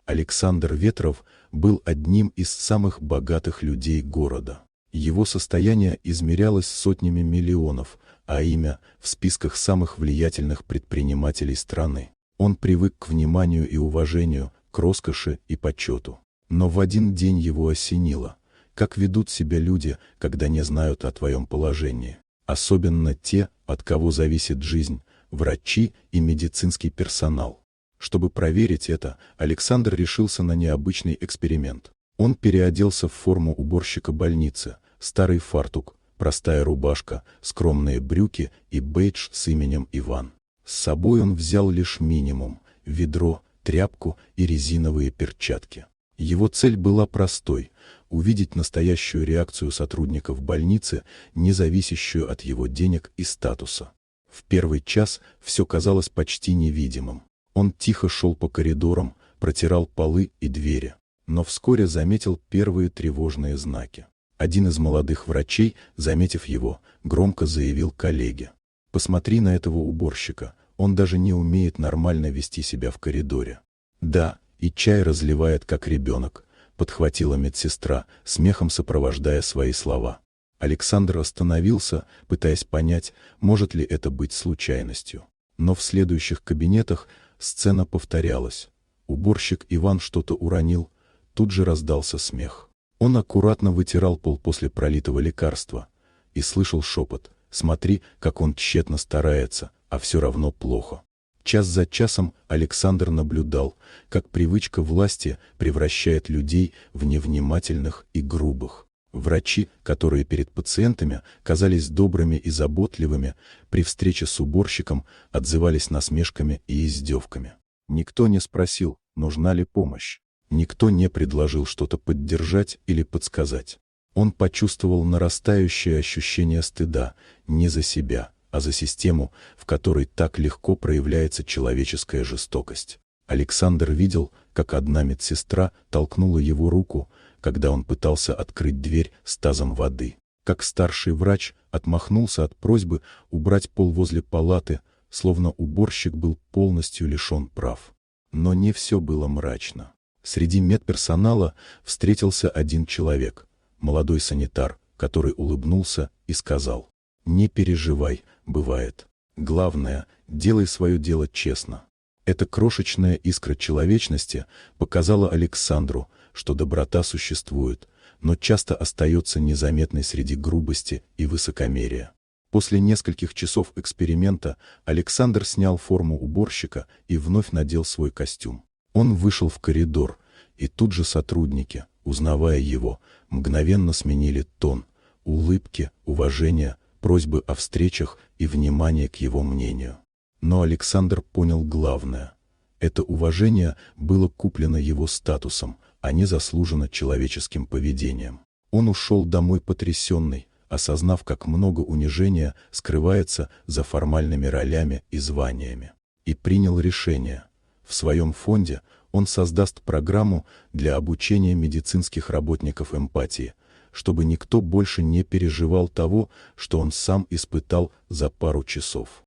Александр Ветров был одним из самых богатых людей города. Его состояние измерялось сотнями миллионов, а имя в списках самых влиятельных предпринимателей страны. Он привык к вниманию и уважению, к роскоши и почету. Но в один день его осенило, как ведут себя люди, когда не знают о твоем положении. Особенно те, от кого зависит жизнь, врачи и медицинский персонал. Чтобы проверить это, Александр решился на необычный эксперимент. Он переоделся в форму уборщика больницы, старый фартук, простая рубашка, скромные брюки и бейдж с именем Иван. С собой он взял лишь минимум – ведро, тряпку и резиновые перчатки. Его цель была простой – увидеть настоящую реакцию сотрудников больницы, не зависящую от его денег и статуса. В первый час все казалось почти невидимым. Он тихо шел по коридорам, протирал полы и двери, но вскоре заметил первые тревожные знаки. Один из молодых врачей, заметив его, громко заявил коллеге: «Посмотри на этого уборщика, он даже не умеет нормально вести себя в коридоре». «Да, и чай разливает, как ребенок», — подхватила медсестра, смехом сопровождая свои слова. Александр остановился, пытаясь понять, может ли это быть случайностью. Но в следующих кабинетах сцена повторялась. Уборщик Иван что-то уронил, тут же раздался смех. Он аккуратно вытирал пол после пролитого лекарства и слышал шепот: «Смотри, как он тщетно старается, а все равно плохо». Час за часом Александр наблюдал, как привычка власти превращает людей в невнимательных и грубых. Врачи, которые перед пациентами казались добрыми и заботливыми, при встрече с уборщиком отзывались насмешками и издевками. Никто не спросил, нужна ли помощь. Никто не предложил что-то поддержать или подсказать. Он почувствовал нарастающее ощущение стыда не за себя, а за систему, в которой так легко проявляется человеческая жестокость. Александр видел, как одна медсестра толкнула его руку, когда он пытался открыть дверь с тазом воды. Как старший врач отмахнулся от просьбы убрать пол возле палаты, словно уборщик был полностью лишен прав. Но не все было мрачно. Среди медперсонала встретился один человек, молодой санитар, который улыбнулся и сказал: «Не переживай, бывает. Главное, делай свое дело честно». Эта крошечная искра человечности показала Александру, что доброта существует, но часто остается незаметной среди грубости и высокомерия. После нескольких часов эксперимента Александр снял форму уборщика и вновь надел свой костюм. Он вышел в коридор, и тут же сотрудники, узнавая его, мгновенно сменили тон: улыбки, уважение, просьбы о встречах и внимание к его мнению. Но Александр понял главное. Это уважение было куплено его статусом, а не заслужено человеческим поведением. Он ушел домой потрясенный, осознав, как много унижения скрывается за формальными ролями и званиями. И принял решение. В своем фонде он создаст программу для обучения медицинских работников эмпатии, чтобы никто больше не переживал того, что он сам испытал за пару часов.